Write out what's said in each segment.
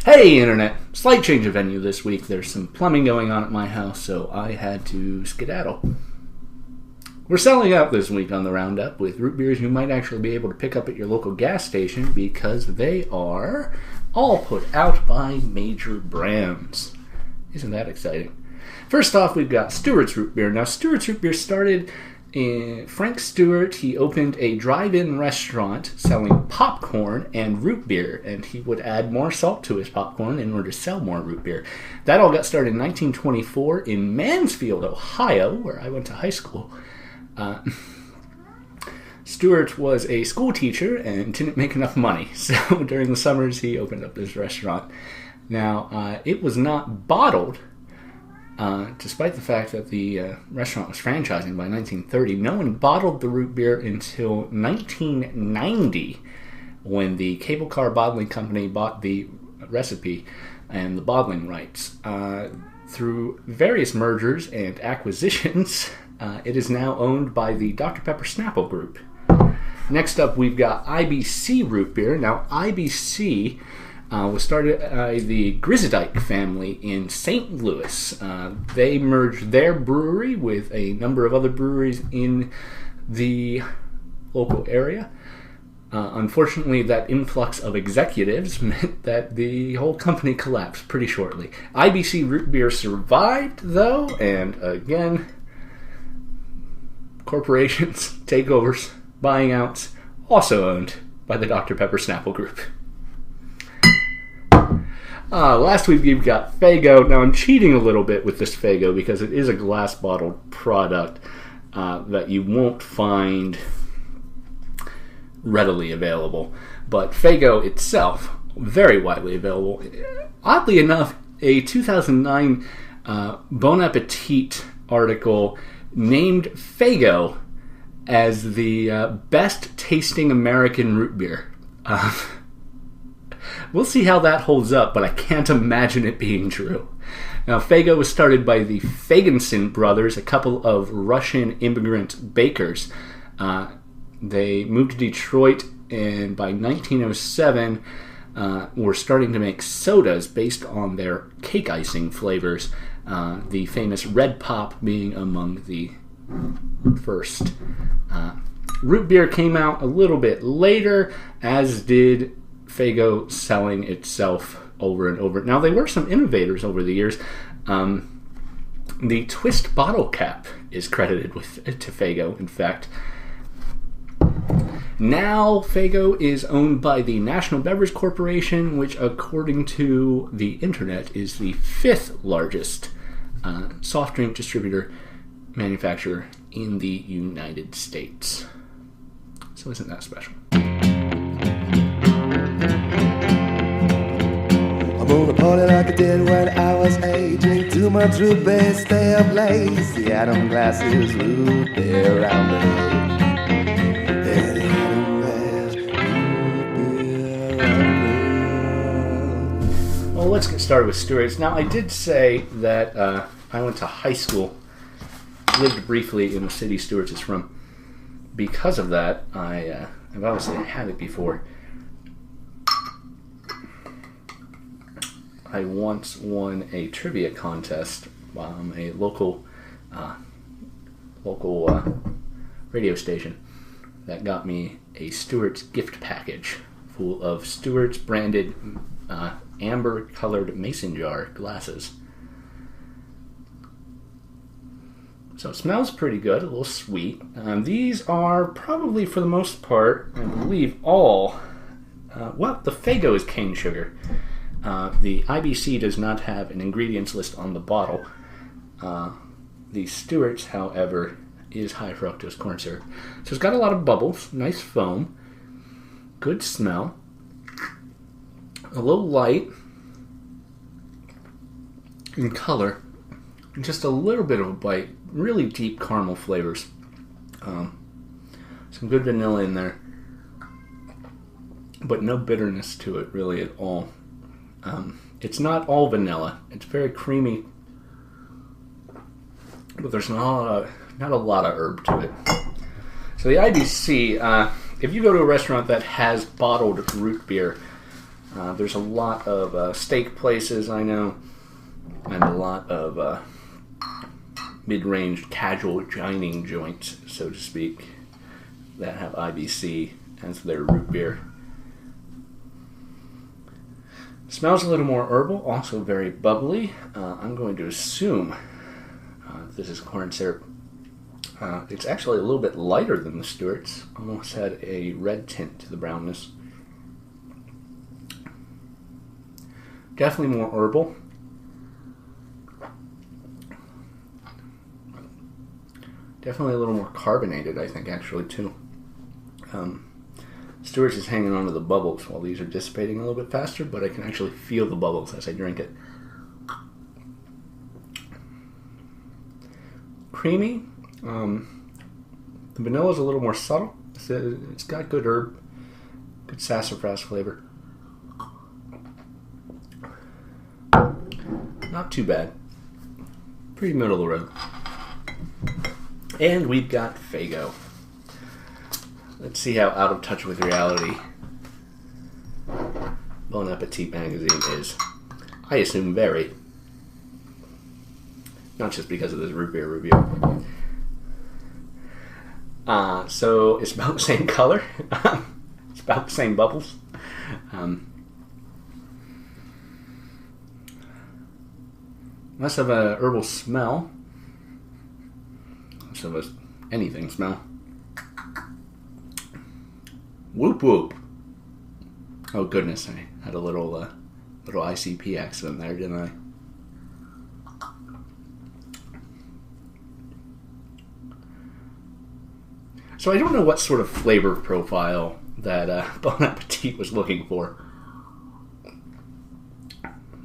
Hey Internet! Slight change of venue this week. There's some plumbing going on at my house, so I had to skedaddle. We're selling out this week on the Roundup with root beers you might actually be able to pick up at your local gas station because they are all put out by major brands. Isn't that exciting? First off, we've got Stewarts Root Beer. Now, Stewarts Root Beer started in Frank Stewart. He opened a drive-in restaurant selling popcorn and root beer, and he would add more salt to his popcorn in order to sell more root beer. That all got started in 1924 in Mansfield, Ohio, where I went to high school. Stewart was a school teacher and didn't make enough money, so during the summers he opened up this restaurant. Now, it was not bottled, despite the fact that the restaurant was franchising by 1930. No one bottled the root beer until 1990, when the Cable Car Bottling Company bought the recipe and the bottling rights. Through various mergers and acquisitions, it is now owned by the Dr Pepper Snapple Group. Next up, we've got IBC Root Beer. Now, IBC was started by the Grizzdyke family in St. Louis. They merged their brewery with a number of other breweries in the local area. Unfortunately, that influx of executives meant that the whole company collapsed pretty shortly. IBC Root Beer survived, though, and again, corporations, takeovers, buying outs, also owned by the Dr. Pepper Snapple Group. Last week we've got Faygo. Now I'm cheating a little bit with this Faygo because it is a glass bottled product that you won't find readily available. But Faygo itself, very widely available. Oddly enough, a 2009 Bon Appetit article named Faygo as the best tasting American root beer. We'll see how that holds up, but I can't imagine it being true. Now, Faygo was started by the Fagenson brothers, a couple of Russian immigrant bakers. They moved to Detroit, and by 1907, were starting to make sodas based on their cake icing flavors, the famous Red Pop being among the first. Root beer came out a little bit later, as did Faygo selling itself over and over. Now, there were some innovators over the years. The twist bottle cap is credited to Faygo, in fact. Now, Faygo is owned by the National Beverage Corporation, which, according to the internet, is the 5th largest soft drink distributor manufacturer in the United States. So isn't that special? I'm gonna party like I did when I was 8. Drink too much root beer, stay up late. The Adam glasses, root beer round the hood. Yeah, the Adam glass, root beer round the hood. Well, let's get started with Stewarts. Now, I did say that I went to high school, lived briefly in the city Stewarts is from. Because of that, I've obviously had it before. I once won a trivia contest from a local radio station that got me a Stewart's gift package full of Stewart's branded amber-colored mason jar glasses. So it smells pretty good, a little sweet. These are probably, for the most part, I believe all, the Faygo is cane sugar. The IBC does not have an ingredients list on the bottle. The Stewart's, however, is high fructose corn syrup. So it's got a lot of bubbles, nice foam, good smell, a little light in color, just a little bit of a bite, really deep caramel flavors. Some good vanilla in there, but no bitterness to it really at all. It's not all vanilla. It's very creamy, but there's not a lot of herb to it. So the IBC, if you go to a restaurant that has bottled root beer, There's a lot of steak places I know, and a lot of mid-range casual dining joints, so to speak, that have IBC as their root beer. Smells a little more herbal, also very bubbly. I'm going to assume this is corn syrup. It's actually a little bit lighter than the Stewarts. Almost had a red tint to the brownness. Definitely more herbal. Definitely a little more carbonated, I think, actually, too. Stewart's is hanging on to the bubbles while these are dissipating a little bit faster, but I can actually feel the bubbles as I drink it. Creamy. The vanilla is a little more subtle. It's got good herb, good sassafras flavor. Not too bad. Pretty middle of the road. And we've got Faygo. Let's see how out of touch with reality Bon Appetit magazine is. I assume very. Not just because of this root beer review. So it's about the same color. It's about the same bubbles. Less of a herbal smell. Less of a anything smell. Whoop whoop. Oh goodness, I had a little ICP accident there, didn't I? So I don't know what sort of flavor profile that Bon Appetit was looking for.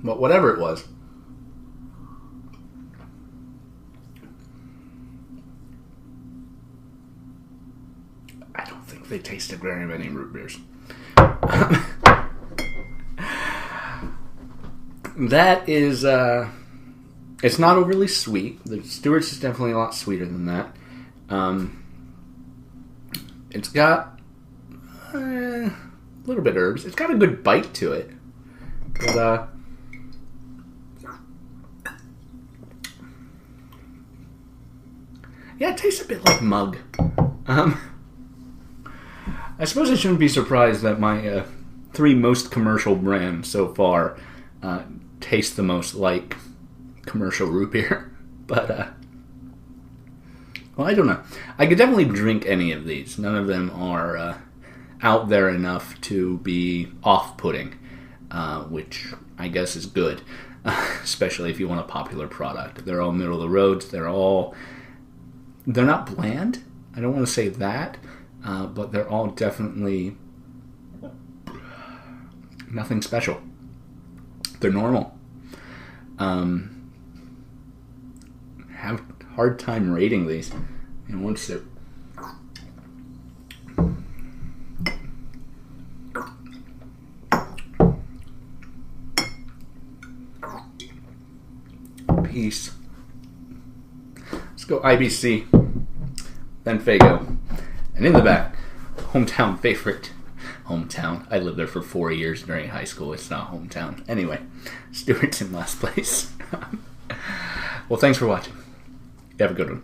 But whatever it was, I don't think they tasted very many root beers. That is, it's not overly sweet. The Stewart's is definitely a lot sweeter than that. It's got a little bit of herbs. It's got a good bite to it. But, yeah, it tastes a bit like mug. I suppose I shouldn't be surprised that my 3 most commercial brands so far taste the most like commercial root beer. But, well, I don't know. I could definitely drink any of these. None of them are out there enough to be off-putting, which I guess is good, especially if you want a popular product. They're all middle of the road. They're not bland. I don't want to say that, but they're all definitely nothing special. They're normal. Have a hard time rating these in one sip. Peace. Let's go IBC, then Faygo, and in the back, hometown favorite. Hometown. I lived there for 4 years during high school. It's not hometown. Anyway, Stewart's in last place. Well, thanks for watching. You have a good one.